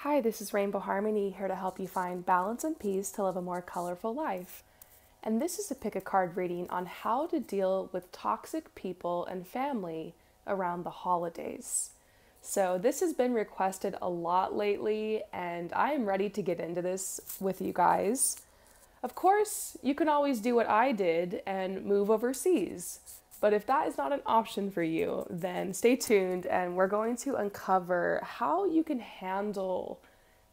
Hi, this is Rainbow Harmony, here to help you find balance and peace to live a more colorful life. And this is a pick a card reading on how to deal with toxic people and family around the holidays. So this has been requested a lot lately, and I am ready to get into this with you guys. Of course, you can always do what I did and move overseas. But if that is not an option for you, then stay tuned and we're going to uncover how you can handle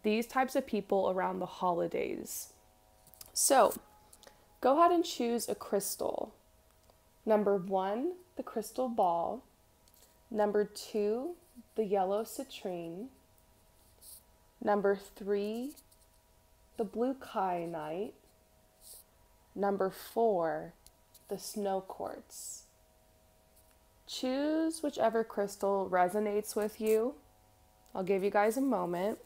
these types of people around the holidays. So, go ahead and choose a crystal. Number 1, the crystal ball. Number 2, the yellow citrine. Number 3, the blue kyanite. Number 4, the snow quartz. Choose whichever crystal resonates with you. I'll give you guys a moment.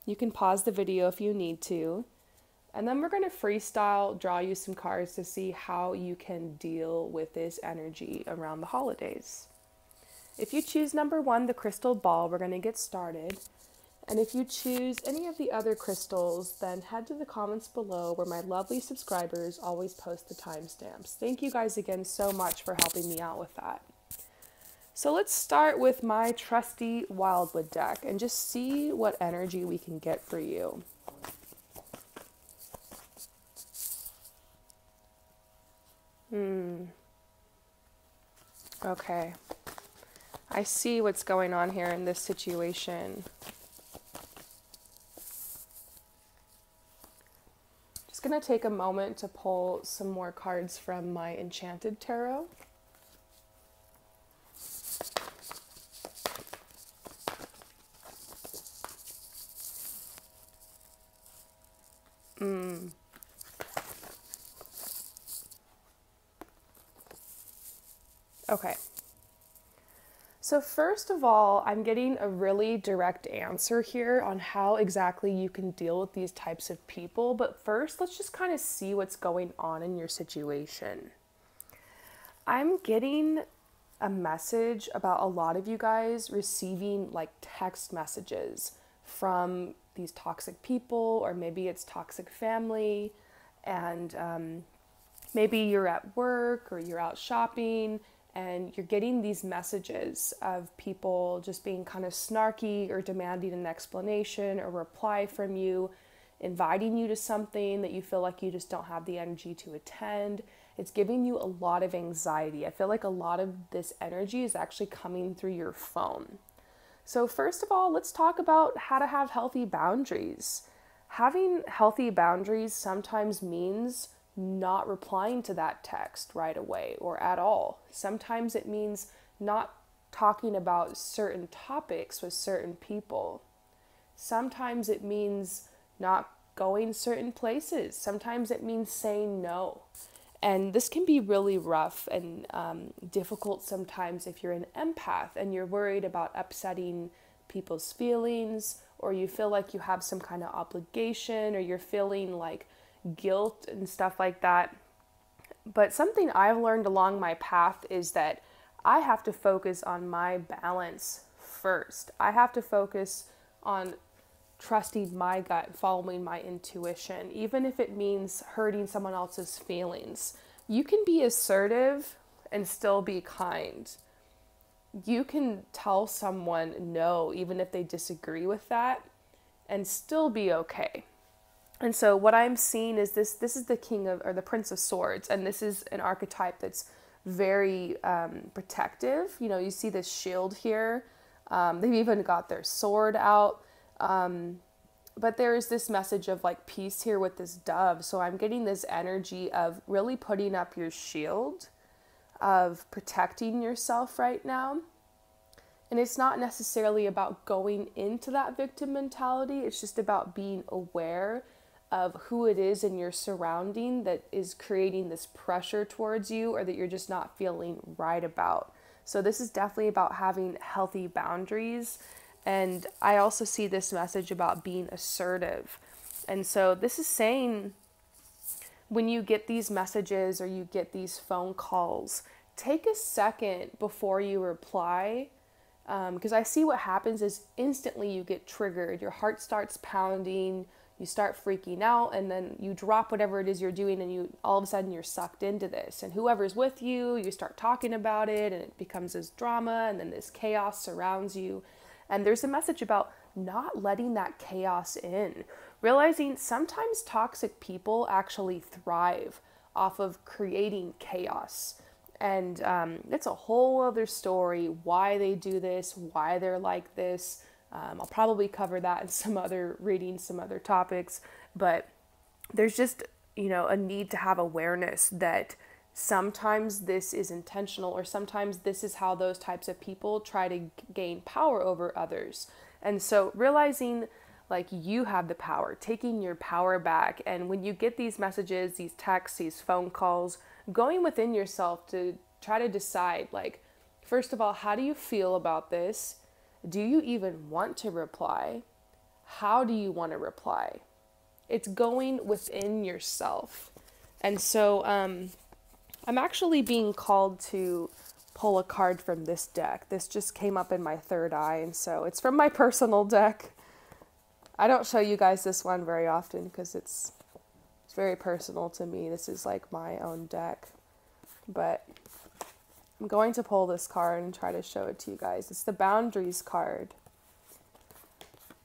You can pause the video if you need to. And then we're going to freestyle draw you some cards to see how you can deal with this energy around the holidays. If you choose number 1, the crystal ball, we're going to get started. And if you choose any of the other crystals, then head to the comments below where my lovely subscribers always post the timestamps. Thank you guys again so much for helping me out with that. So let's start with my trusty Wildwood deck and just see what energy we can get for you. Okay. I see what's going on here in this situation. Just going to take a moment to pull some more cards from my Enchanted Tarot. Okay. So first of all, I'm getting a really direct answer here on how exactly you can deal with these types of people. But first, let's just kind of see what's going on in your situation. I'm getting a message about a lot of you guys receiving like text messages from these toxic people, or maybe it's toxic family, and maybe you're at work or you're out shopping and you're getting these messages of people just being kind of snarky or demanding an explanation or reply from you, inviting you to something that you feel like you just don't have the energy to attend. It's giving you a lot of anxiety. I feel like a lot of this energy is actually coming through your phone. So first of all, let's talk about how to have healthy boundaries. Having healthy boundaries sometimes means not replying to that text right away or at all. Sometimes it means not talking about certain topics with certain people. Sometimes it means not going certain places. Sometimes it means saying no. And this can be really rough and difficult sometimes if you're an empath and you're worried about upsetting people's feelings, or you feel like you have some kind of obligation, or you're feeling like guilt and stuff like that. But something I've learned along my path is that I have to focus on my balance first. I have to focus on trusting my gut, following my intuition, even if it means hurting someone else's feelings. You can be assertive and still be kind. You can tell someone no, even if they disagree with that, and still be okay. And so what I'm seeing is this is the king of, or the prince of swords, and this is an archetype that's very protective. You know, you see this shield here. They've even got their sword out. But there is this message of like peace here with this dove. So I'm getting this energy of really putting up your shield, of protecting yourself right now. And it's not necessarily about going into that victim mentality. It's just about being aware of who it is in your surrounding that is creating this pressure towards you, or that you're just not feeling right about. So this is definitely about having healthy boundaries. And I also see this message about being assertive. And so this is saying, when you get these messages or you get these phone calls, take a second before you reply Because I see what happens is instantly you get triggered, your heart starts pounding, you start freaking out, and then you drop whatever it is you're doing, and you all of a sudden you're sucked into this. And whoever's with you, you start talking about it, and it becomes this drama, and then this chaos surrounds you. And there's a message about not letting that chaos in, realizing sometimes toxic people actually thrive off of creating chaos. And it's a whole other story why they do this, why they're like this. I'll probably cover that in some other readings, some other topics, but there's just, a need to have awareness that sometimes this is intentional, or sometimes this is how those types of people try to gain power over others. And so realizing like you have the power, taking your power back. And when you get these messages, these texts, these phone calls, going within yourself to try to decide, like, first of all, how do you feel about this? Do you even want to reply? How do you want to reply? It's going within yourself. And so I'm actually being called to pull a card from this deck. This just came up in my third eye, and so it's from my personal deck. I don't show you guys this one very often because it's very personal to me. This is like my own deck. But I'm going to pull this card and try to show it to you guys. It's the Boundaries card.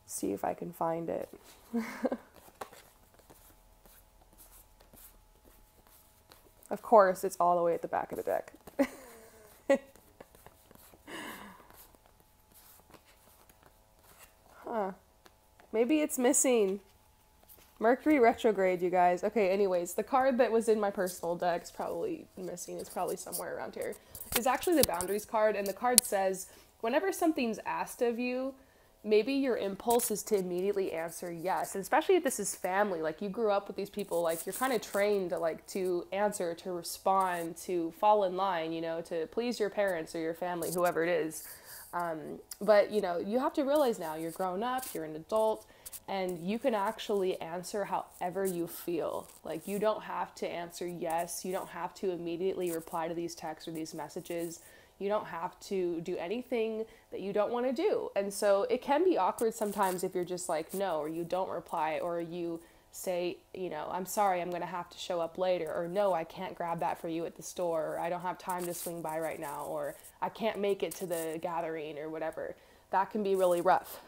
See if I can find it. Of course, it's all the way at the back of the deck. Huh. Maybe it's missing. Mercury retrograde, you guys. Okay, anyways, the card that was in my personal deck is probably missing. It's probably somewhere around here. It's actually the Boundaries card, and the card says, whenever something's asked of you, maybe your impulse is to immediately answer yes. And especially if this is family, like you grew up with these people, like you're kind of trained to to answer, to respond, to fall in line, to please your parents or your family, whoever it is. But you have to realize now you're grown up, you're an adult, and you can actually answer however you feel. Like you don't have to answer yes. You don't have to immediately reply to these texts or these messages. You don't have to do anything that you don't want to do. And so it can be awkward sometimes if you're just like, no, or you don't reply, or you say, I'm sorry, I'm going to have to show up later, or no, I can't grab that for you at the store, or I don't have time to swing by right now, or I can't make it to the gathering, or whatever. That can be really rough.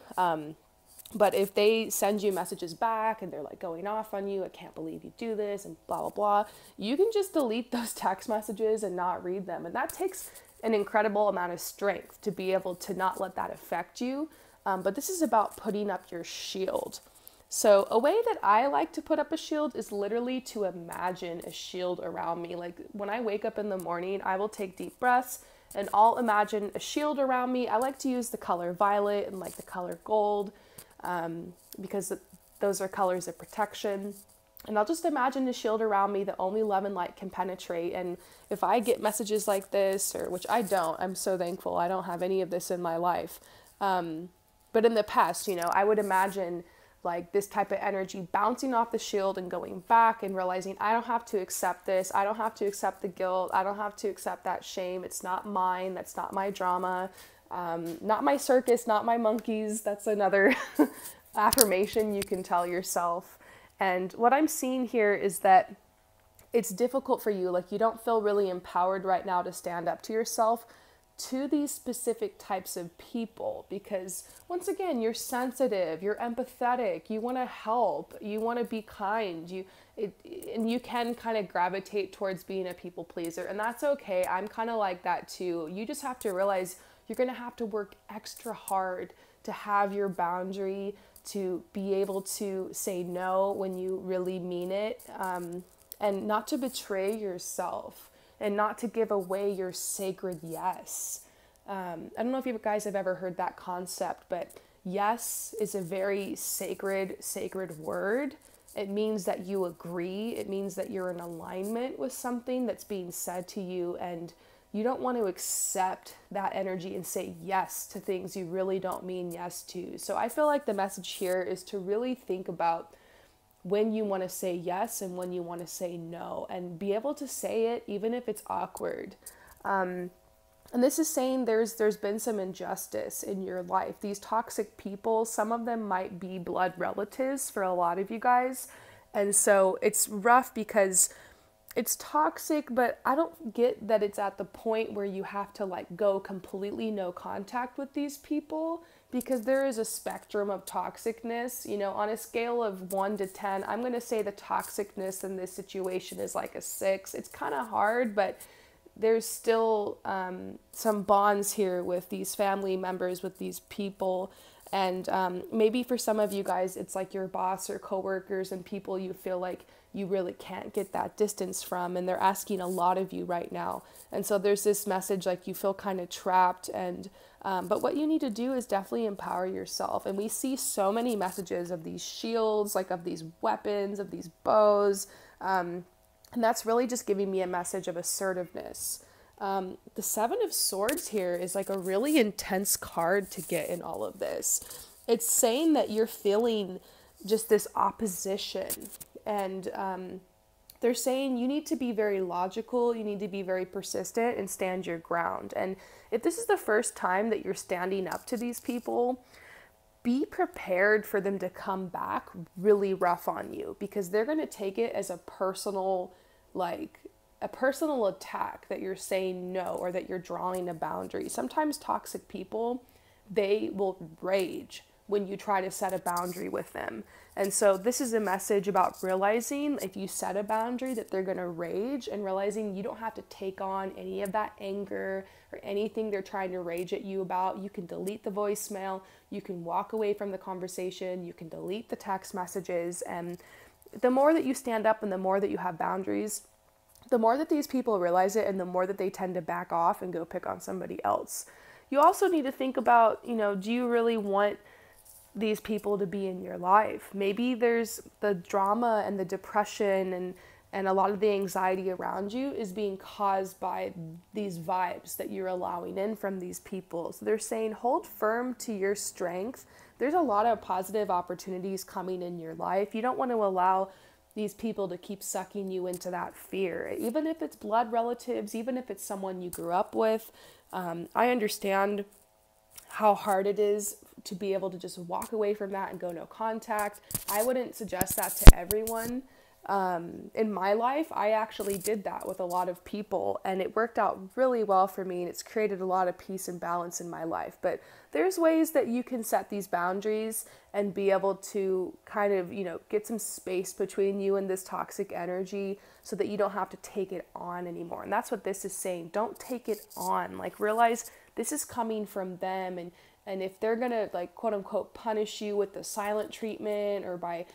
But if they send you messages back and they're like going off on you, I can't believe you do this, and blah, blah, blah, you can just delete those text messages and not read them. And that takes an incredible amount of strength to be able to not let that affect you. But this is about putting up your shield. So a way that I like to put up a shield is literally to imagine a shield around me. Like when I wake up in the morning, I will take deep breaths and I'll imagine a shield around me. I like to use the color violet and like the color gold because those are colors of protection. And I'll just imagine a shield around me that only love and light can penetrate. And if I get messages like this, or which I don't, I'm so thankful I don't have any of this in my life. But in the past, I would imagine like this type of energy bouncing off the shield and going back and realizing I don't have to accept this. I don't have to accept the guilt. I don't have to accept that shame. It's not mine. That's not my drama. Not my circus, not my monkeys. That's another affirmation you can tell yourself. And what I'm seeing here is that it's difficult for you. Like you don't feel really empowered right now to stand up to yourself to these specific types of people, because once again, you're sensitive, you're empathetic, you want to help, you want to be kind, and you can kind of gravitate towards being a people pleaser, and that's okay. I'm kind of like that too. You just have to realize you're going to have to work extra hard to have your boundary, to be able to say no when you really mean it, and not to betray yourself, and not to give away your sacred yes. I don't know if you guys have ever heard that concept, but yes is a very sacred word. It means that you agree. It means that you're in alignment with something that's being said to you, and you don't want to accept that energy and say yes to things you really don't mean yes to. So I feel like the message here is to really think about when you want to say yes and when you want to say no, and be able to say it even if it's awkward. And this is saying there's been some injustice in your life. These toxic people, some of them might be blood relatives for a lot of you guys. And so it's rough because it's toxic, but I don't get that it's at the point where you have to like go completely no contact with these people, because there is a spectrum of toxicness. You know, on a scale of 1 to 10, I'm going to say the toxicness in this situation is like a 6. It's kind of hard, but there's still some bonds here with these family members, with these people. And maybe for some of you guys, it's like your boss or coworkers and people you feel like you really can't get that distance from, and they're asking a lot of you right now. And so there's this message like you feel kind of trapped, and but what you need to do is definitely empower yourself. And we see so many messages of these shields, like of these weapons, of these bows, and that's really just giving me a message of assertiveness. The Seven of Swords here is like a really intense card to get in all of this. It's saying that you're feeling just this opposition, and they're saying you need to be very logical, you need to be very persistent and stand your ground. And if this is the first time that you're standing up to these people, be prepared for them to come back really rough on you, because they're going to take it as a personal attack that you're saying no, or that you're drawing a boundary. Sometimes toxic people, they will rage when you try to set a boundary with them. And so this is a message about realizing if you set a boundary that they're going to rage, and realizing you don't have to take on any of that anger or anything they're trying to rage at you about. You can delete the voicemail, you can walk away from the conversation, you can delete the text messages. And the more that you stand up and the more that you have boundaries, the more that these people realize it, and the more that they tend to back off and go pick on somebody else. You also need to think about, do you really want these people to be in your life? Maybe there's the drama and the depression and a lot of the anxiety around you is being caused by these vibes that you're allowing in from these people. So they're saying hold firm to your strength. There's a lot of positive opportunities coming in your life. You don't want to allow these people to keep sucking you into that fear, even if it's blood relatives, even if it's someone you grew up with. I understand how hard it is to be able to just walk away from that and go no contact. I wouldn't suggest that to everyone. In my life, I actually did that with a lot of people, and it worked out really well for me, and it's created a lot of peace and balance in my life. But there's ways that you can set these boundaries and be able to kind of, get some space between you and this toxic energy, so that you don't have to take it on anymore. And that's what this is saying. Don't take it on. Like, realize this is coming from them, and if they're gonna, like, quote unquote punish you with the silent treatment, or by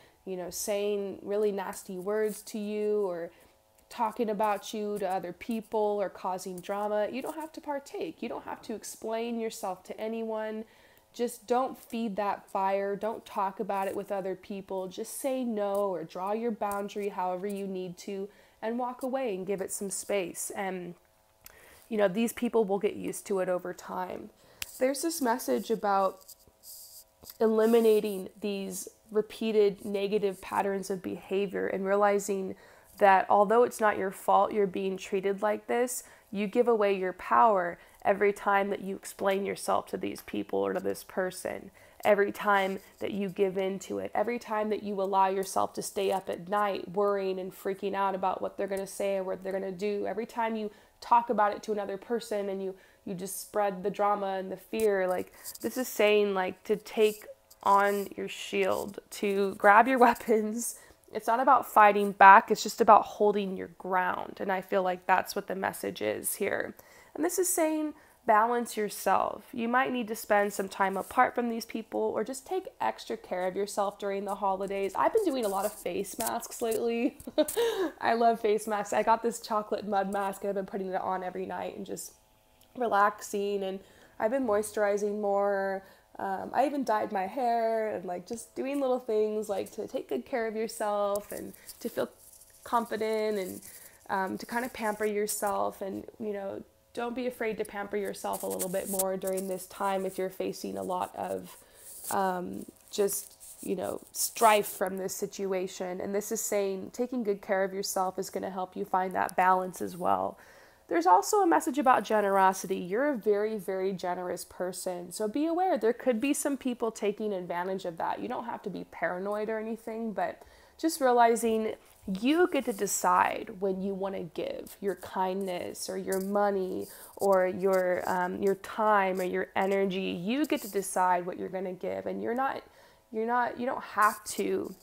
saying really nasty words to you, or talking about you to other people, or causing drama, you don't have to partake. You don't have to explain yourself to anyone. Just don't feed that fire. Don't talk about it with other people. Just say no, or draw your boundary however you need to, and walk away and give it some space. And, these people will get used to it over time. There's this message about eliminating these repeated negative patterns of behavior, and realizing that although it's not your fault you're being treated like this, you give away your power every time that you explain yourself to these people or to this person, every time that you give in to it, every time that you allow yourself to stay up at night worrying and freaking out about what they're going to say or what they're going to do, every time you talk about it to another person and you just spread the drama and the fear. Like, this is saying, like, to take on your shield, to grab your weapons. It's not about fighting back, it's just about holding your ground. And I feel like that's what the message is here. And this is saying balance yourself. You might need to spend some time apart from these people, or just take extra care of yourself during the holidays. I've been doing a lot of face masks lately. I love face masks. I got this chocolate mud mask and I've been putting it on every night and just relaxing, and I've been moisturizing more. I even dyed my hair, and like just doing little things like to take good care of yourself and to feel confident, and to kind of pamper yourself. And don't be afraid to pamper yourself a little bit more during this time if you're facing a lot of strife from this situation. And this is saying taking good care of yourself is going to help you find that balance as well. There's also a message about generosity. You're a very, very generous person. So be aware, there could be some people taking advantage of that. You don't have to be paranoid or anything, but just realizing you get to decide when you want to give your kindness or your money or your time or your energy. You get to decide what you're going to give, and you don't have to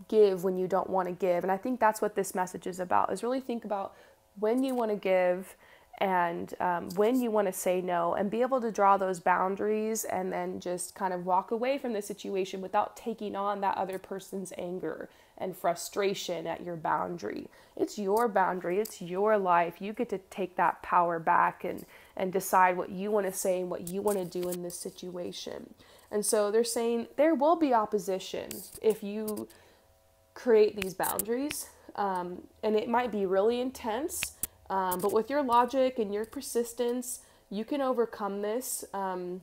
give when you don't want to give. And I think that's what this message is about, is really think about when you want to give and when you want to say no, and be able to draw those boundaries and then just kind of walk away from the situation without taking on that other person's anger and frustration at your boundary. It's your boundary. It's your life. You get to take that power back and decide what you want to say and what you want to do in this situation. And so they're saying there will be opposition if you create these boundaries. And it might be really intense, but with your logic and your persistence, you can overcome this. And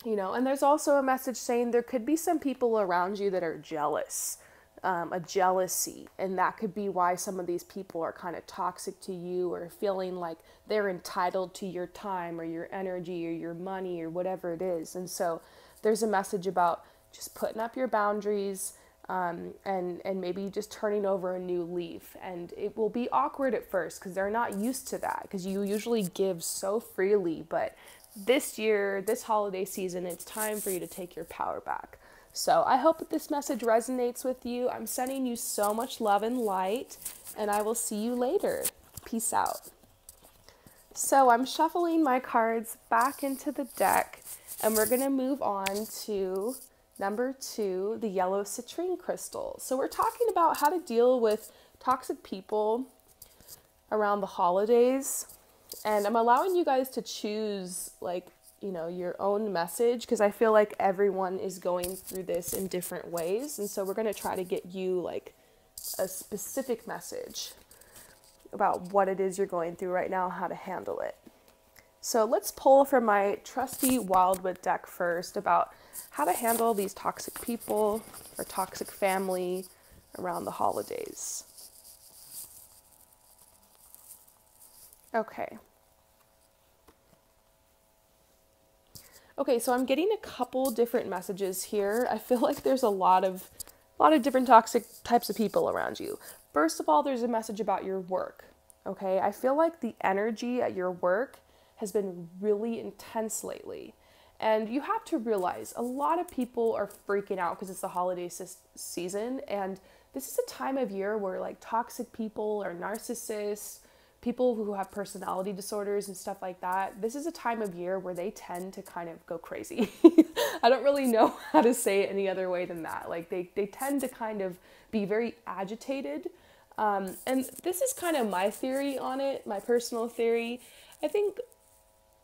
there's also a message saying there could be some people around you that are jealous, a jealousy, and that could be why some of these people are kind of toxic to you, or feeling like they're entitled to your time or your energy or your money or whatever it is. And so there's a message about just putting up your boundaries, and maybe just turning over a new leaf. And it will be awkward at first because they're not used to that, because you usually give so freely. But this year, this holiday season, it's time for you to take your power back. So I hope that this message resonates with you. I'm sending you so much love and light, and I will see you later. Peace out. So I'm shuffling my cards back into the deck, and we're going to move on to number 2, the yellow citrine crystal. So we're talking about how to deal with toxic people around the holidays. And I'm allowing you guys to choose, your own message, because I feel like everyone is going through this in different ways. And so we're going to try to get you a specific message about what it is you're going through right now, how to handle it. So let's pull from my trusty Wildwood deck first about how to handle these toxic people or toxic family around the holidays. Okay, so I'm getting a couple different messages here. I feel like there's a lot of different toxic types of people around you. First of all, there's a message about your work. Okay, I feel like the energy at your work has been really intense lately. And you have to realize a lot of people are freaking out because it's the holiday season. And this is a time of year where toxic people or narcissists, people who have personality disorders and stuff like that, this is a time of year where they tend to kind of go crazy. I don't really know how to say it any other way than that. They tend to kind of be very agitated. And this is kind of my theory on it, my personal theory. I think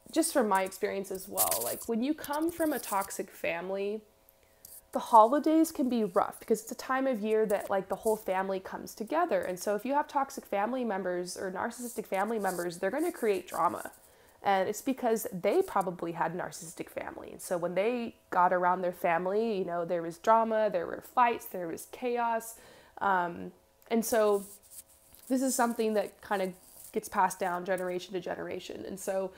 just from my experience as well, when you come from a toxic family, the holidays can be rough because it's a time of year that the whole family comes together. And so if you have toxic family members or narcissistic family members, they're going to create drama. And it's because they probably had narcissistic family. And so when they got around their family, there was drama, there were fights, there was chaos. And so this is something that kind of gets passed down generation to generation. And so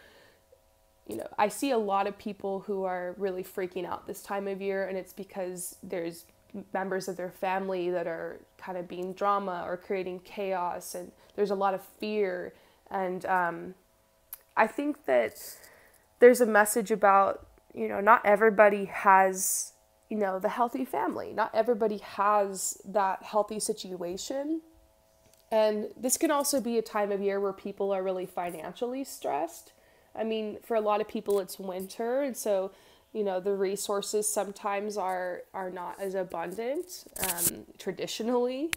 I see a lot of people who are really freaking out this time of year, and it's because there's members of their family that are kind of being drama or creating chaos, and there's a lot of fear. And I think that there's a message about, not everybody has, the healthy family. Not everybody has that healthy situation. And this can also be a time of year where people are really financially stressed. I mean, for a lot of people, it's winter, and so, the resources sometimes are not as abundant, traditionally.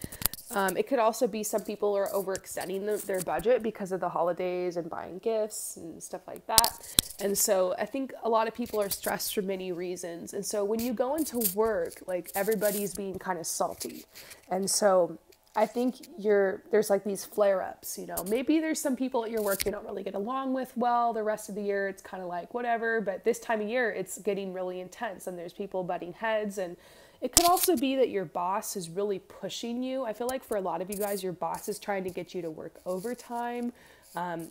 It could also be some people are overextending their budget because of the holidays and buying gifts and stuff like that. And so I think a lot of people are stressed for many reasons. And so when you go into work, everybody's being kind of salty. And so I think there's these flare-ups, maybe there's some people at your work you don't really get along with well. The rest of the year it's kind of whatever, but this time of year it's getting really intense and there's people butting heads. And it could also be that your boss is really pushing you. I feel like for a lot of you guys, your boss is trying to get you to work overtime.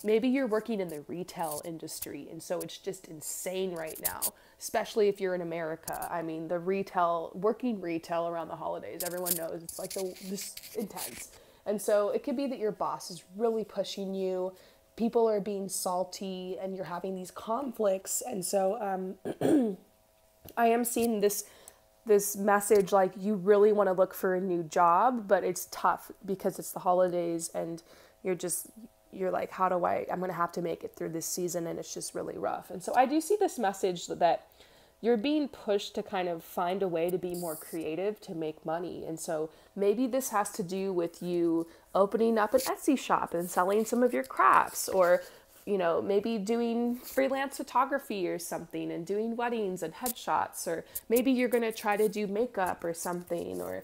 Maybe you're working in the retail industry, and so it's just insane right now, especially if you're in America. I mean, working retail around the holidays, everyone knows it's like just intense. And so it could be that your boss is really pushing you, people are being salty, and you're having these conflicts. And so I am seeing this message like you really want to look for a new job, but it's tough because it's the holidays and you're like, I'm going to have to make it through this season, and it's just really rough. And so I do see this message that you're being pushed to kind of find a way to be more creative to make money. And so maybe this has to do with you opening up an Etsy shop and selling some of your crafts, or maybe doing freelance photography or something and doing weddings and headshots, or maybe you're going to try to do makeup or something, or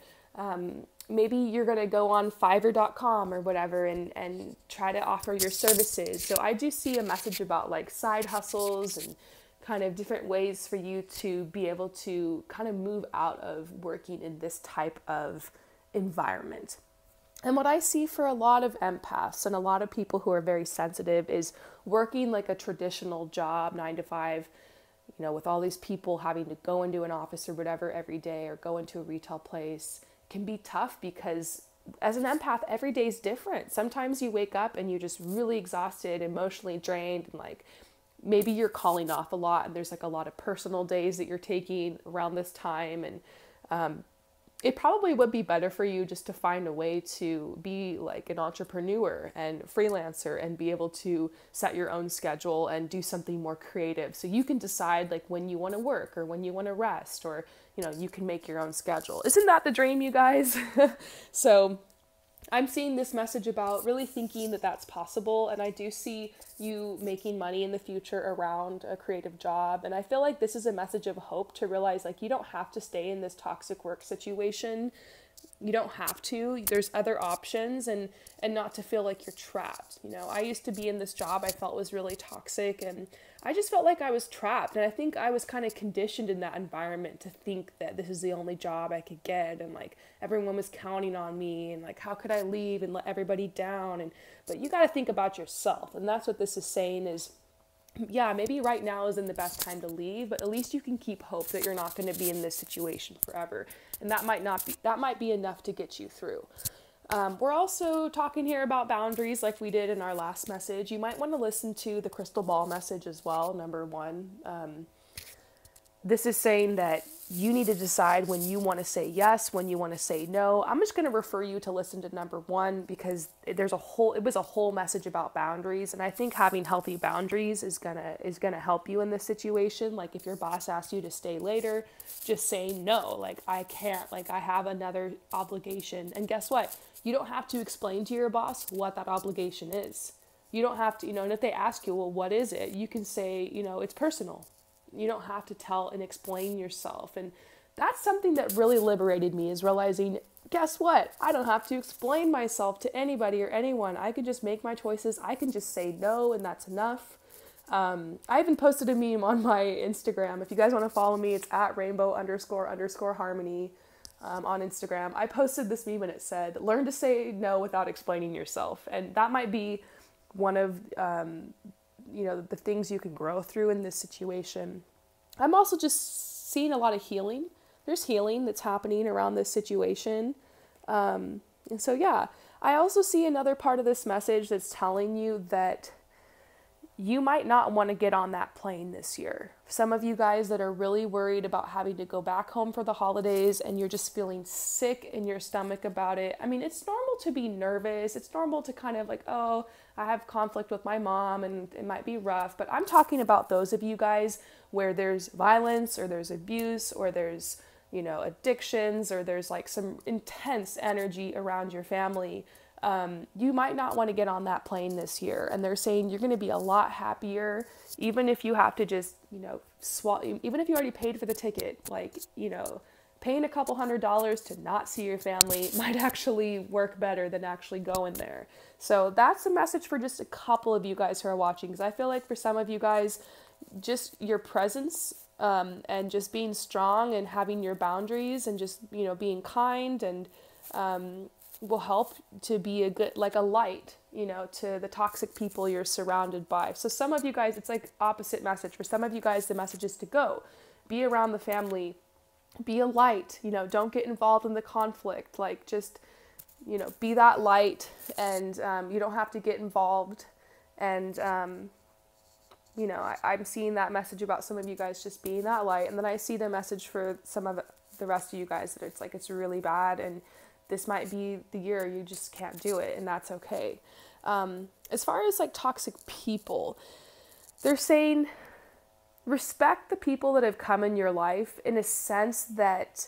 maybe you're going to go on Fiverr.com or whatever and try to offer your services. So I do see a message about like side hustles and kind of different ways for you to be able to kind of move out of working in this type of environment. And what I see for a lot of empaths and a lot of people who are very sensitive is working like a traditional job, 9 to 5, with all these people having to go into an office or whatever every day, or go into a retail place, can be tough because as an empath, every day is different. Sometimes you wake up and you're just really exhausted, emotionally drained, and like maybe you're calling off a lot and there's like a lot of personal days that you're taking around this time. And it probably would be better for you just to find a way to be like an entrepreneur and freelancer and be able to set your own schedule and do something more creative. So you can decide like when you want to work or when you want to rest, or, you can make your own schedule. Isn't that the dream, you guys? So I'm seeing this message about really thinking that that's possible. And I do see you making money in the future around a creative job. And I feel like this is a message of hope to realize like you don't have to stay in this toxic work situation. You don't have to. There's other options, and not to feel like you're trapped. I used to be in this job I felt was really toxic, and I just felt like I was trapped. And I think I was kind of conditioned in that environment to think that this is the only job I could get, and like everyone was counting on me, and like how could I leave and let everybody down? But you got to think about yourself, and that's what this is saying is, yeah, maybe right now isn't the best time to leave, but at least you can keep hope that you're not going to be in this situation forever. And that might be enough to get you through. We're also talking here about boundaries like we did in our last message. You might want to listen to the crystal ball message as well, number 1. This is saying that you need to decide when you want to say yes, when you want to say no. I'm just going to refer you to listen to number 1 because it was a whole message about boundaries. And I think having healthy boundaries is gonna help you in this situation. Like if your boss asks you to stay later, just say no, like I can't, like I have another obligation. And guess what? You don't have to explain to your boss what that obligation is. You don't have to, and if they ask you, well, what is it? You can say, it's personal. You don't have to tell and explain yourself. And that's something that really liberated me, is realizing, guess what? I don't have to explain myself to anybody or anyone. I can just make my choices. I can just say no, and that's enough. I even posted a meme on my Instagram. If you guys want to follow me, it's at rainbow__harmony on Instagram. I posted this meme and it said, learn to say no without explaining yourself. And that might be one of the things you can grow through in this situation. I'm also just seeing a lot of healing. There's healing that's happening around this situation. And so, yeah, I also see another part of this message that's telling you that you might not want to get on that plane this year. Some of you guys that are really worried about having to go back home for the holidays and you're just feeling sick in your stomach about it. I mean, it's normal to be nervous. It's normal to kind of like, oh, I have conflict with my mom and it might be rough. But I'm talking about those of you guys where there's violence or there's abuse or there's, addictions or there's like some intense energy around your family. You might not want to get on that plane this year. And they're saying you're going to be a lot happier, even if you have to just, even if you already paid for the ticket, like, paying a couple $100s to not see your family might actually work better than actually going there. So that's a message for just a couple of you guys who are watching, because I feel like for some of you guys, just your presence and just being strong and having your boundaries and just, being kind and will help to be a good, like a light, to the toxic people you're surrounded by. So some of you guys, it's like opposite message. For some of you guys, the message is to go, be around the family, be a light, don't get involved in the conflict, like just, be that light, and you don't have to get involved. And, I'm seeing that message about some of you guys just being that light. And then I see the message for some of the rest of you guys that it's like, it's really bad, and this might be the year you just can't do it, and that's okay. As far as like toxic people, they're saying respect the people that have come in your life, in a sense that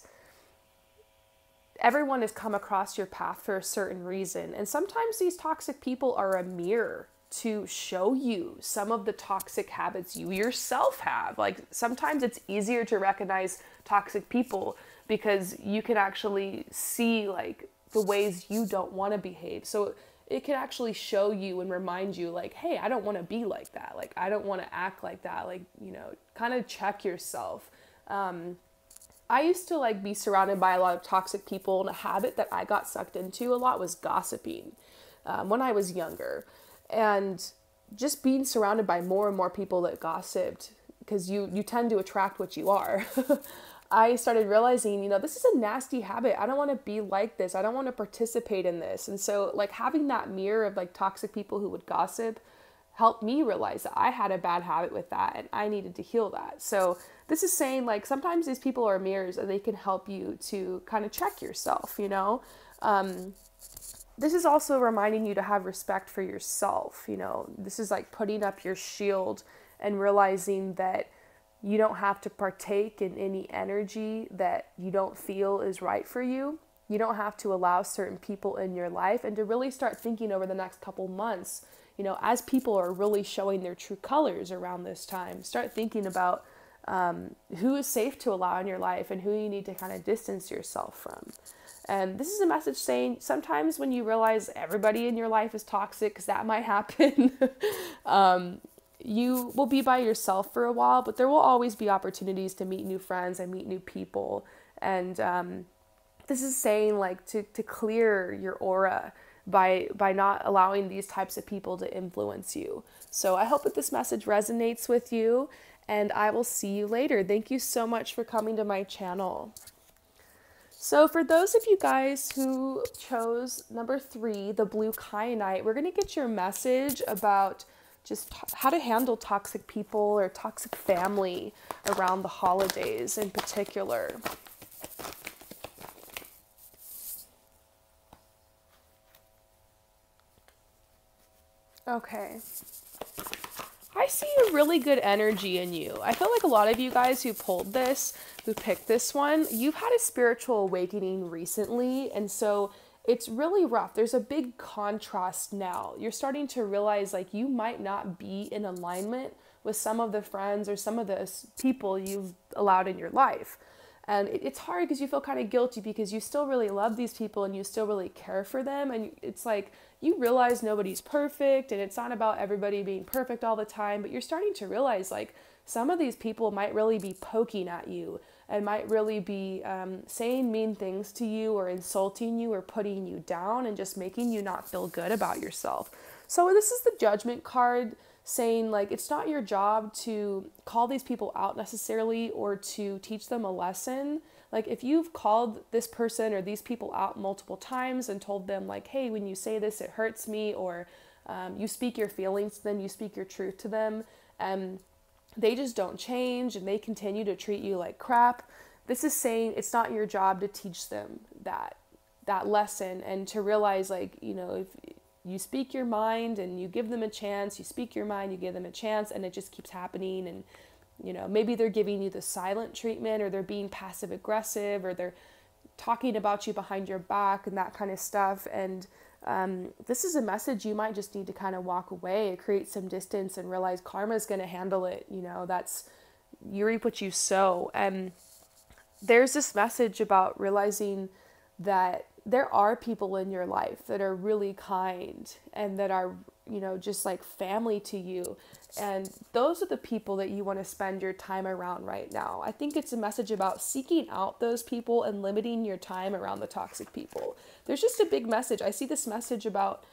everyone has come across your path for a certain reason. And sometimes these toxic people are a mirror to show you some of the toxic habits you yourself have. Like sometimes it's easier to recognize toxic people because you can actually see like the ways you don't want to behave. So it can actually show you and remind you like, hey, I don't want to be like that. Like, I don't want to act like that. Like, kind of check yourself. I used to like be surrounded by a lot of toxic people, and a habit that I got sucked into a lot was gossiping when I was younger. And just being surrounded by more and more people that gossiped, because you tend to attract what you are. I started realizing, this is a nasty habit. I don't want to be like this. I don't want to participate in this. And so like having that mirror of like toxic people who would gossip helped me realize that I had a bad habit with that, and I needed to heal that. So this is saying like sometimes these people are mirrors, and they can help you to kind of check yourself, This is also reminding you to have respect for yourself. This is like putting up your shield and realizing that you don't have to partake in any energy that you don't feel is right for you. You don't have to allow certain people in your life, and to really start thinking over the next couple months, as people are really showing their true colors around this time, start thinking about who is safe to allow in your life and who you need to kind of distance yourself from. And this is a message saying sometimes when you realize everybody in your life is toxic, because that might happen, you will be by yourself for a while, but there will always be opportunities to meet new friends and meet new people. And this is saying like to clear your aura by not allowing these types of people to influence you. So I hope that this message resonates with you, and I will see you later. Thank you so much for coming to my channel. So for those of you guys who chose number 3, the blue Kyanite, we're going to get your message about just how to handle toxic people or toxic family around the holidays in particular. Okay. I see a really good energy in you. I feel like a lot of you guys who pulled this, who picked this one, you've had a spiritual awakening recently, and so it's really rough. There's a big contrast now. You're starting to realize like you might not be in alignment with some of the friends or some of the people you've allowed in your life. And it's hard because you feel kind of guilty because you still really love these people and you still really care for them. And it's like you realize nobody's perfect, and it's not about everybody being perfect all the time, but you're starting to realize like some of these people might really be poking at you and might really be saying mean things to you or insulting you or putting you down and just making you not feel good about yourself. So this is the Judgment card, saying like it's not your job to call these people out necessarily or to teach them a lesson. Like if you've called this person or these people out multiple times and told them like, hey, when you say this, it hurts me, or you speak your feelings to them, you speak your truth to them, and they just don't change and they continue to treat you like crap. This is saying it's not your job to teach them that lesson, and to realize like, if you speak your mind and you give them a chance, you speak your mind, you give them a chance, and it just keeps happening. And, maybe they're giving you the silent treatment, or they're being passive aggressive, or they're talking about you behind your back and that kind of stuff. And this is a message you might just need to kind of walk away, create some distance, and realize karma's going to handle it. That's, you reap what you sow. And there's this message about realizing that there are people in your life that are really kind and that are, just like family to you. And those are the people that you want to spend your time around right now. I think it's a message about seeking out those people and limiting your time around the toxic people. There's just a big message. I see this message about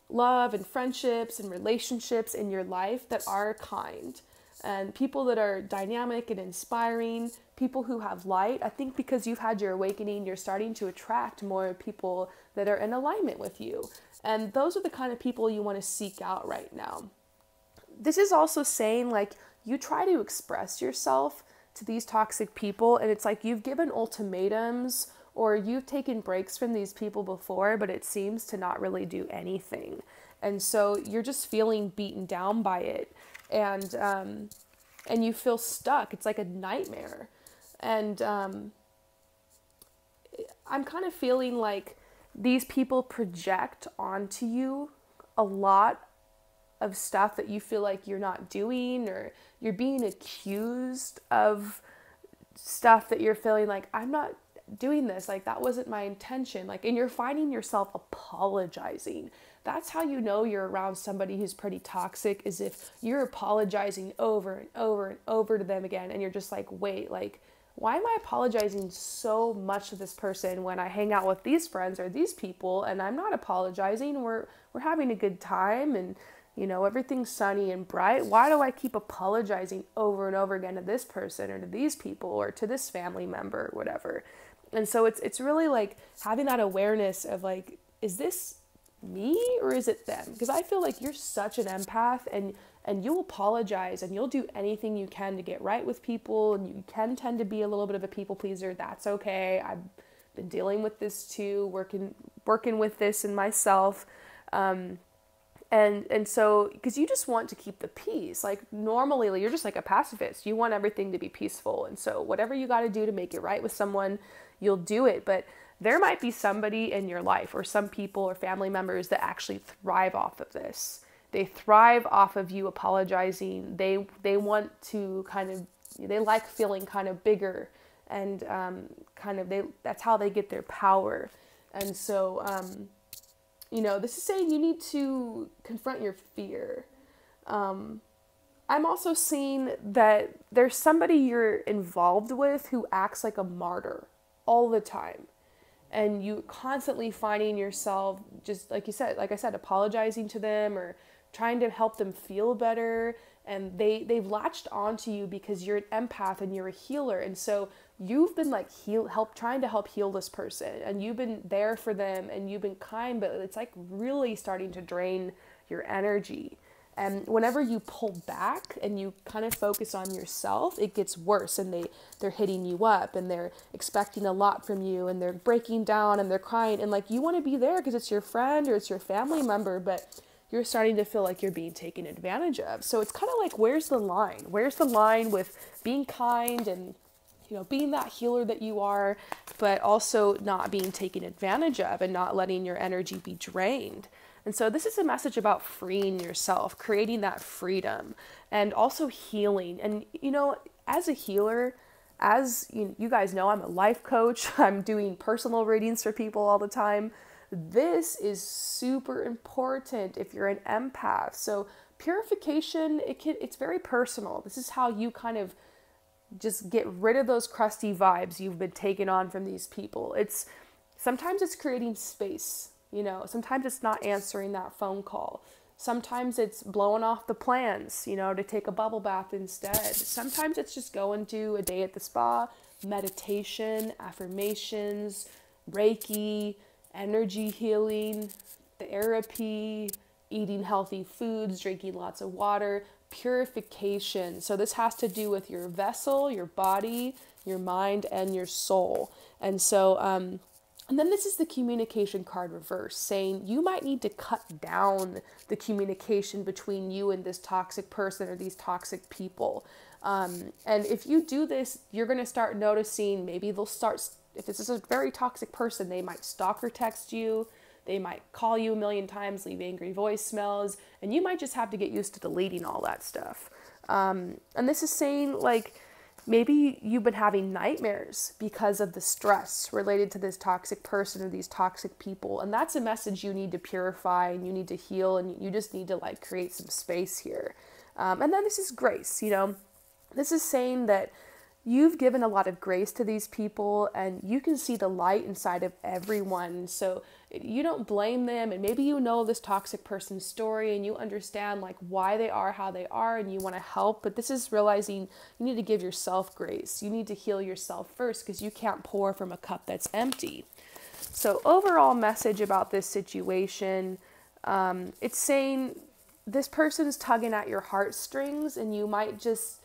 love and friendships and relationships in your life that are kind, and people that are dynamic and inspiring, people who have light. I think because you've had your awakening, you're starting to attract more people that are in alignment with you. And those are the kind of people you want to seek out right now. This is also saying, like, you try to express yourself to these toxic people, and it's like you've given ultimatums or you've taken breaks from these people before, but it seems to not really do anything. And so you're just feeling beaten down by it, and you feel stuck. It's like a nightmare. And I'm kind of feeling like these people project onto you a lot of stuff that you feel like you're not doing, or you're being accused of stuff that you're feeling like, I'm not doing this, like that wasn't my intention, like, and you're finding yourself apologizing. That's how you know you're around somebody who's pretty toxic, is if you're apologizing over and over and over to them again, and you're just like, wait, like, why am I apologizing so much to this person when I hang out with these friends or these people and I'm not apologizing? We're having a good time, and you know, everything's sunny and bright. Why do I keep apologizing over and over again to this person or to these people or to this family member or whatever? And so it's really like having that awareness of like, is this me or is it them? Because I feel like you're such an empath, and you'll apologize and you'll do anything you can to get right with people, and you can tend to be a little bit of a people pleaser. That's okay. I've been dealing with this too, working with this in myself. And so, because you just want to keep the peace, like normally you're just like a pacifist. You want everything to be peaceful. And so whatever you got to do to make it right with someone, you'll do it. But there might be somebody in your life or some people or family members that actually thrive off of this. They thrive off of you apologizing. They want to they like feeling kind of bigger, and that's how they get their power. And so, you know, this is saying you need to confront your fear. I'm also seeing that there's somebody you're involved with who acts like a martyr all the time. And you constantly finding yourself, just like I said, apologizing to them or trying to help them feel better. And they've latched onto you because you're an empath and you're a healer. And so you've been like trying to help heal this person, and you've been there for them and you've been kind, but it's like really starting to drain your energy. And whenever you pull back and you kind of focus on yourself, it gets worse, and they're hitting you up and they're expecting a lot from you, and they're breaking down and they're crying, and like you want to be there because it's your friend or it's your family member, but you're starting to feel like you're being taken advantage of. So it's kind of like, where's the line? Where's the line with being kind and, you know, being that healer that you are, but also not being taken advantage of and not letting your energy be drained? And so this is a message about freeing yourself, creating that freedom, and also healing. And, you know, as a healer, as you guys know, I'm a life coach. I'm doing personal readings for people all the time. This is super important if you're an empath. So purification, it's very personal. This is how you kind of just get rid of those crusty vibes you've been taking on from these people. Sometimes it's creating space, you know, sometimes it's not answering that phone call. Sometimes it's blowing off the plans, you know, to take a bubble bath instead. Sometimes it's just going to a day at the spa, meditation, affirmations, Reiki, energy healing, therapy, eating healthy foods, drinking lots of water, purification. So this has to do with your vessel, your body, your mind, and your soul. And so, and then this is the communication card reverse, saying you might need to cut down the communication between you and this toxic person or these toxic people. And if you do this, you're going to start noticing, maybe they'll start, if this is a very toxic person, they might stalker text you. They might call you a million times, leave angry voicemails, and you might just have to get used to deleting all that stuff. And this is saying, like, maybe you've been having nightmares because of the stress related to this toxic person or these toxic people. And that's a message you need to purify and you need to heal, and you just need to like create some space here. And then this is grace, this is saying that you've given a lot of grace to these people and you can see the light inside of everyone. So you don't blame them, and maybe you know this toxic person's story and you understand like why they are how they are and you want to help, but this is realizing you need to give yourself grace. You need to heal yourself first because you can't pour from a cup that's empty. So overall message about this situation, it's saying this person is tugging at your heartstrings and you might just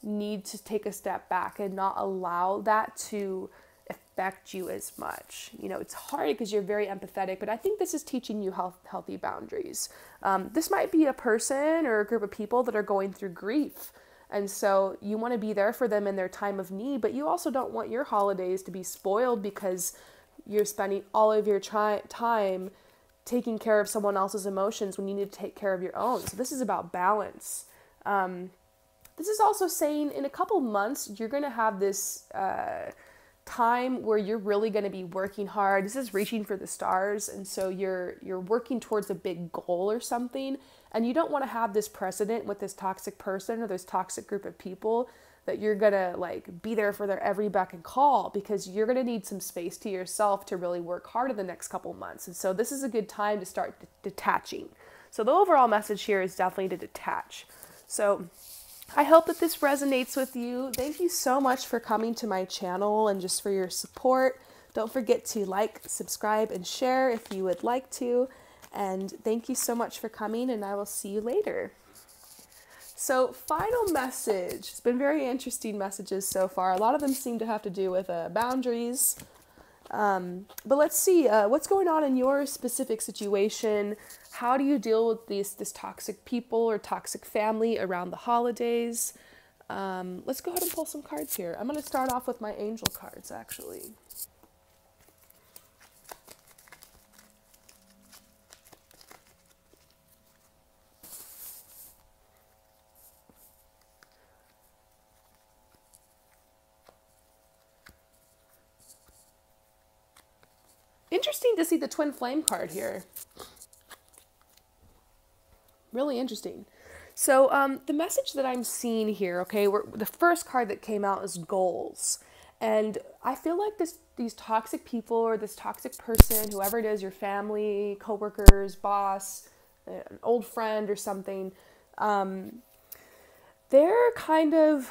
need to take a step back and not allow that to affect you as much. It's hard because you're very empathetic, but I think this is teaching you healthy boundaries. This might be a person or a group of people that are going through grief. And so you want to be there for them in their time of need, but you also don't want your holidays to be spoiled because you're spending all of your time taking care of someone else's emotions when you need to take care of your own. So this is about balance. This is also saying in a couple months, you're going to have this time where you're really going to be working hard. This is reaching for the stars. And so you're working towards a big goal or something. And you don't want to have this precedent with this toxic person or this toxic group of people that you're going to like be there for their every beck and call, because you're going to need some space to yourself to really work hard in the next couple months. And so this is a good time to start detaching. So the overall message here is definitely to detach. So I hope that this resonates with you. Thank you so much for coming to my channel and just for your support. Don't forget to like, subscribe, and share if you would like to. And thank you so much for coming, and I will see you later. So final message. It's been very interesting messages so far. A lot of them seem to have to do with boundaries. But let's see what's going on in your specific situation. How do you deal with this toxic people or toxic family around the holidays? Let's go ahead and pull some cards here. I'm going to start off with my angel cards, actually. Interesting to see the twin flame card here. Really interesting. So the message that I'm seeing here, okay, the first card that came out is goals. And I feel like these toxic people or this toxic person, whoever it is, your family, coworkers, boss, an old friend or something, they're kind of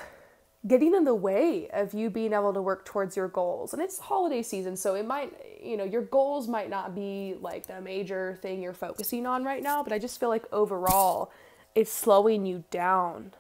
getting in the way of you being able to work towards your goals. And it's holiday season, so it might, your goals might not be like the major thing you're focusing on right now, but I just feel like overall it's slowing you down.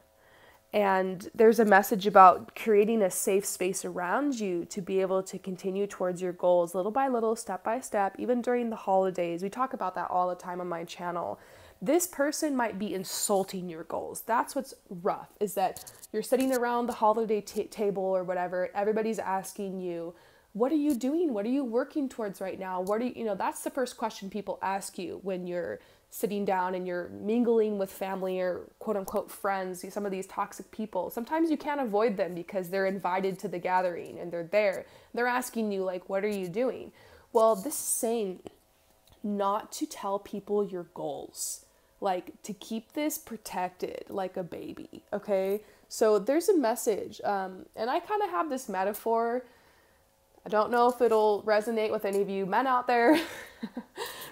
And there's a message about creating a safe space around you to be able to continue towards your goals little by little, step by step, even during the holidays. We talk about that all the time on my channel. This person might be insulting your goals. That's what's rough, is that you're sitting around the holiday table or whatever. Everybody's asking you, what are you doing? What are you working towards right now? What are you, that's the first question people ask you when you're sitting down and you're mingling with family or quote unquote friends, some of these toxic people. Sometimes you can't avoid them because they're invited to the gathering and they're there. They're asking you like, what are you doing? Well, this is saying not to tell people your goals, like to keep this protected like a baby, okay? So there's a message, and I kind of have this metaphor. I don't know if it'll resonate with any of you men out there,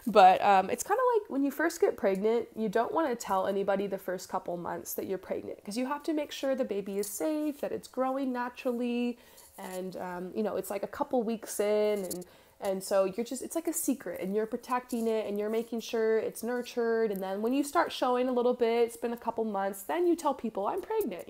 but it's kind of like when you first get pregnant, you don't want to tell anybody the first couple months that you're pregnant because you have to make sure the baby is safe, that it's growing naturally, and it's like a couple weeks in, and so it's like a secret, and you're protecting it, and you're making sure it's nurtured, and then when you start showing a little bit, it's been a couple months, then you tell people, I'm pregnant,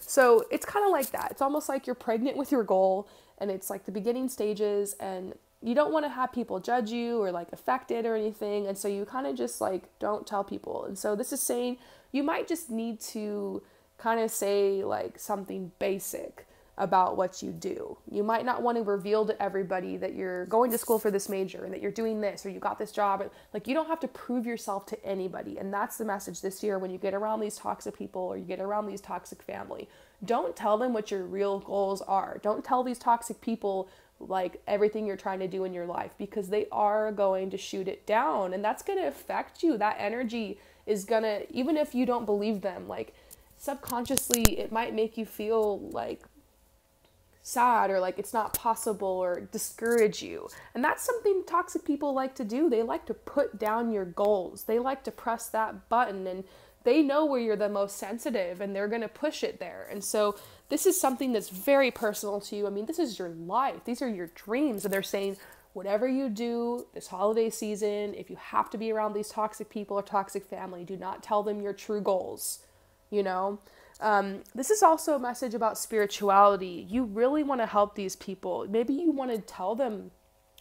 So it's kind of like that. It's almost like you're pregnant with your goal, and it's like the beginning stages, and you don't want to have people judge you or like affect it or anything, and so you kind of just like don't tell people. And so this is saying you might just need to kind of say like something basic about what you do. You might not want to reveal to everybody that you're going to school for this major and that you're doing this or you got this job. Like, you don't have to prove yourself to anybody. And that's the message this year when you get around these toxic people or you get around these toxic family. Don't tell them what your real goals are. Don't tell these toxic people like everything you're trying to do in your life, because they are going to shoot it down, and that's going to affect you. That energy is gonna, even if you don't believe them, like subconsciously it might make you feel like sad or like it's not possible or discourage you. And that's something toxic people like to do. They like to put down your goals. They like to press that button, and they know where you're the most sensitive and they're going to push it there. And so this is something that's very personal to you. I mean, this is your life. These are your dreams. And they're saying, whatever you do this holiday season, if you have to be around these toxic people or toxic family, do not tell them your true goals, you know? This is also a message about spirituality. You really want to help these people. Maybe you want to tell them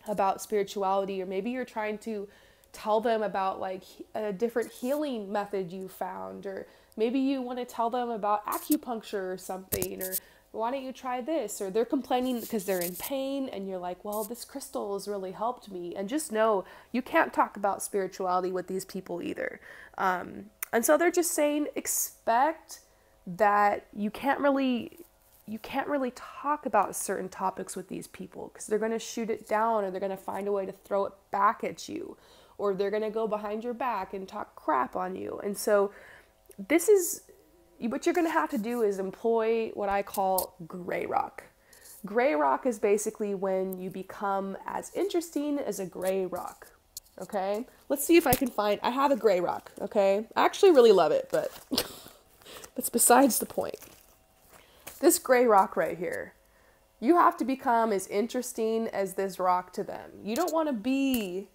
about spirituality, or maybe you're trying to tell them about like a different healing method you found, or maybe you want to tell them about acupuncture or something, or why don't you try this? Or they're complaining because they're in pain and you're like, well, this crystal has really helped me. And just know you can't talk about spirituality with these people either. And so they're just saying, expect that you can't really talk about certain topics with these people, because they're going to shoot it down, or they're going to find a way to throw it back at you, or they're going to go behind your back and talk crap on you. And so this is what you're going to have to do, is employ what I call gray rock. Gray rock is basically when you become as interesting as a gray rock. Okay, let's see if I can find, I have a gray rock. Okay, I actually really love it, but that's besides the point. This gray rock right here, you have to become as interesting as this rock to them. You don't want to be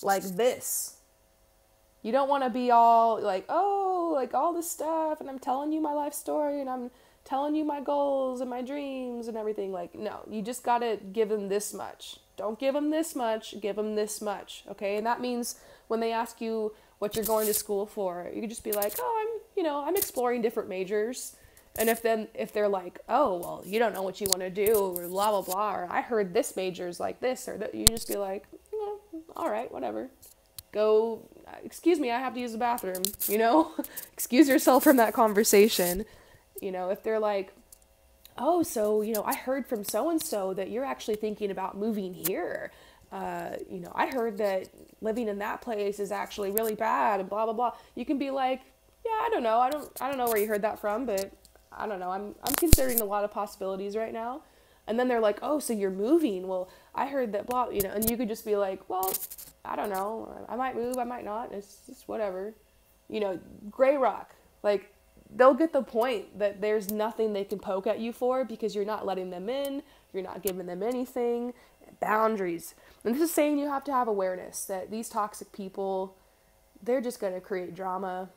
like this. You don't want to be all like, oh, like all this stuff, and I'm telling you my life story, and I'm telling you my goals and my dreams and everything. Like, no, you just got to give them this much. Don't give them this much, give them this much, okay? And that means when they ask you what you're going to school for, you can just be like, oh, I'm exploring different majors. And if they're like, oh, well, you don't know what you want to do, or blah, blah, blah, or I heard this major's like this, or that, you just be like, all right, whatever. Go, excuse me, I have to use the bathroom, excuse yourself from that conversation. If they're like, oh, so, I heard from so-and-so that you're actually thinking about moving here. I heard that living in that place is actually really bad and blah, blah, blah. You can be like, yeah, I don't know. I don't know where you heard that from, but I don't know. I'm considering a lot of possibilities right now. And then they're like, oh, so you're moving. Well, I heard that blah, and you could just be like, well, I don't know. I might move. I might not. It's just whatever. Gray rock, like, they'll get the point that there's nothing they can poke at you for, because you're not letting them in. You're not giving them anything. Boundaries. And this is saying you have to have awareness that these toxic people, they're just going to create drama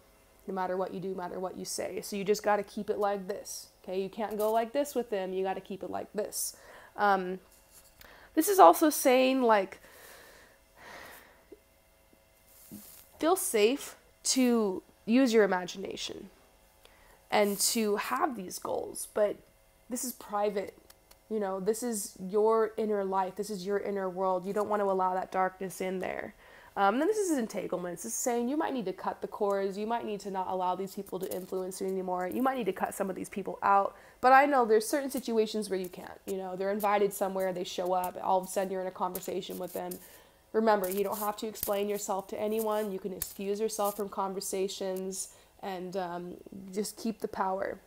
no matter what you do, no matter what you say. So you just got to keep it like this. Okay, you can't go like this with them. You got to keep it like this. This is also saying, like, feel safe to use your imagination and to have these goals, but this is private. This is your inner life. This is your inner world. You don't want to allow that darkness in there. And then this is entanglements. This is saying you might need to cut the cords. You might need to not allow these people to influence you anymore. You might need to cut some of these people out. But I know there's certain situations where you can't. They're invited somewhere, they show up, all of a sudden you're in a conversation with them. Remember, you don't have to explain yourself to anyone. You can excuse yourself from conversations and just keep the power.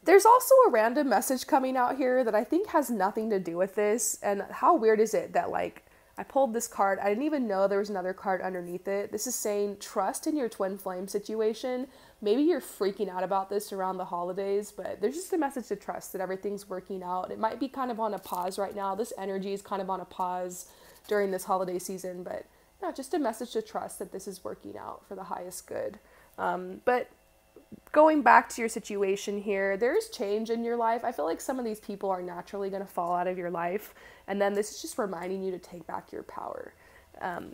There's also a random message coming out here that I think has nothing to do with this. And how weird is it that, like, I pulled this card. I didn't even know there was another card underneath it. This is saying trust in your twin flame situation. Maybe you're freaking out about this around the holidays, but there's just a message to trust that everything's working out. It might be kind of on a pause right now. This energy is kind of on a pause during this holiday season, but no, just a message to trust that this is working out for the highest good. But going back to your situation here, there's change in your life. I feel like some of these people are naturally going to fall out of your life. And then this is just reminding you to take back your power.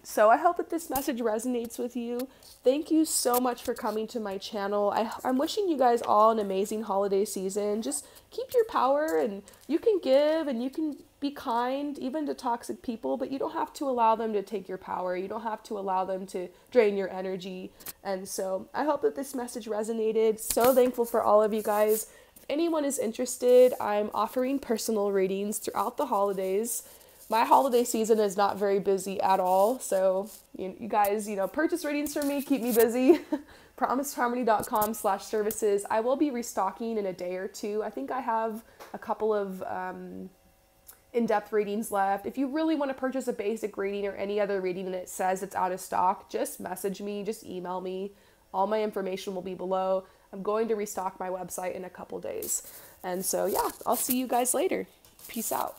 So I hope that this message resonates with you. Thank you so much for coming to my channel. I'm wishing you guys all an amazing holiday season. Just keep your power, and you can give and you can be kind even to toxic people, but you don't have to allow them to take your power. You don't have to allow them to drain your energy. And so I hope that this message resonated. So thankful for all of you guys. If anyone is interested, I'm offering personal readings throughout the holidays. my holiday season is not very busy at all. So you guys, purchase readings from me, keep me busy. PromisedHarmony.com/services. I will be restocking in a day or two. I think I have a couple of in-depth readings left. If you really want to purchase a basic reading or any other reading and it says it's out of stock, just message me, just email me. All my information will be below. I'm going to restock my website in a couple days. And so, yeah, I'll see you guys later. Peace out.